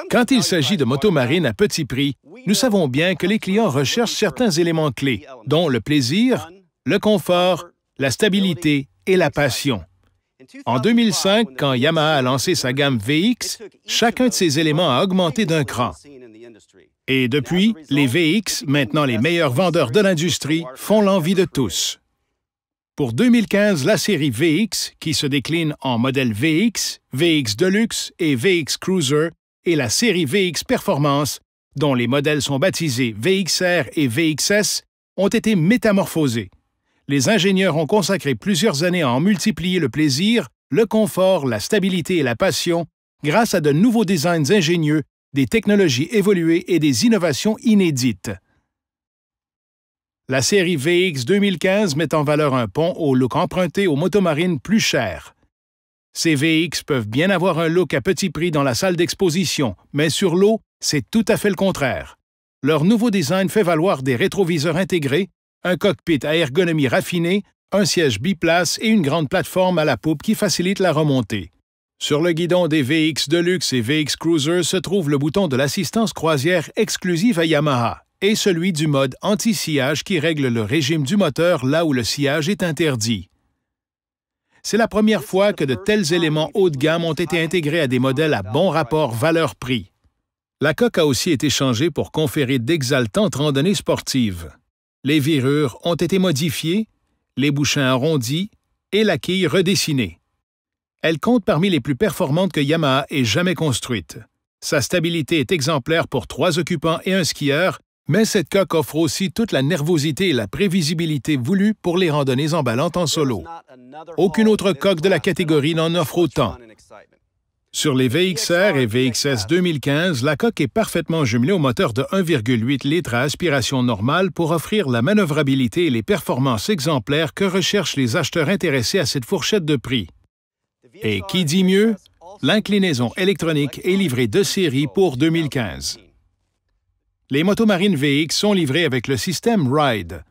Quand il s'agit de motomarines à petit prix, nous savons bien que les clients recherchent certains éléments clés, dont le plaisir, le confort, la stabilité et la passion. En 2005, quand Yamaha a lancé sa gamme VX, chacun de ces éléments a augmenté d'un cran. Et depuis, les VX, maintenant les meilleurs vendeurs de l'industrie, font l'envie de tous. Pour 2015, la série VX, qui se décline en modèle VX, VX Deluxe et VX Cruiser, et la série VX Performance, dont les modèles sont baptisés VXR et VXS, ont été métamorphosés. Les ingénieurs ont consacré plusieurs années à en multiplier le plaisir, le confort, la stabilité et la passion grâce à de nouveaux designs ingénieux, des technologies évoluées et des innovations inédites. La série VX 2015 met en valeur un pont au look emprunté aux motomarines plus chères. Ces VX peuvent bien avoir un look à petit prix dans la salle d'exposition, mais sur l'eau, c'est tout à fait le contraire. Leur nouveau design fait valoir des rétroviseurs intégrés, un cockpit à ergonomie raffinée, un siège biplace et une grande plateforme à la poupe qui facilite la remontée. Sur le guidon des VX Deluxe et VX Cruiser se trouve le bouton de l'assistance croisière exclusive à Yamaha et celui du mode anti-sillage qui règle le régime du moteur là où le sillage est interdit. C'est la première fois que de tels éléments haut de gamme ont été intégrés à des modèles à bon rapport valeur-prix. La coque a aussi été changée pour conférer d'exaltantes randonnées sportives. Les virures ont été modifiées, les bouchons arrondis et la quille redessinée. Elle compte parmi les plus performantes que Yamaha ait jamais construites. Sa stabilité est exemplaire pour 3 occupants et un skieur, mais cette coque offre aussi toute la nervosité et la prévisibilité voulues pour les randonnées emballantes en solo. Aucune autre coque de la catégorie n'en offre autant. Sur les VXR et VXS 2015, la coque est parfaitement jumelée au moteur de 1,8 litres à aspiration normale pour offrir la manœuvrabilité et les performances exemplaires que recherchent les acheteurs intéressés à cette fourchette de prix. Et qui dit mieux? L'inclinaison électronique est livrée de série pour 2015. Les motomarines VX sont livrées avec le système RIDE.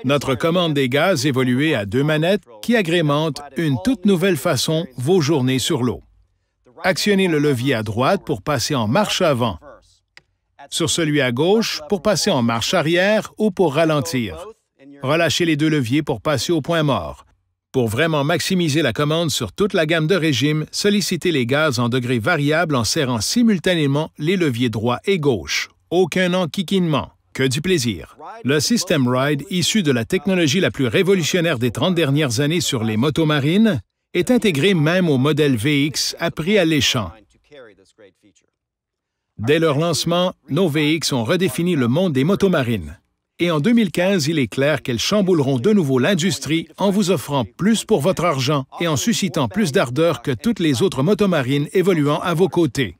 Notre commande des gaz évoluée à 2 manettes qui agrémentent une toute nouvelle façon vos journées sur l'eau. Actionnez le levier à droite pour passer en marche avant, sur celui à gauche pour passer en marche arrière ou pour ralentir. Relâchez les 2 leviers pour passer au point mort. Pour vraiment maximiser la commande sur toute la gamme de régime, sollicitez les gaz en degrés variables en serrant simultanément les leviers droit et gauche. Aucun enquiquinement, que du plaisir. Le système RIDE, issu de la technologie la plus révolutionnaire des 30 dernières années sur les motomarines, est intégré même au modèle VX à prix alléchant. Dès leur lancement, nos VX ont redéfini le monde des motomarines. Et en 2015, il est clair qu'elles chambouleront de nouveau l'industrie en vous offrant plus pour votre argent et en suscitant plus d'ardeur que toutes les autres motomarines évoluant à vos côtés.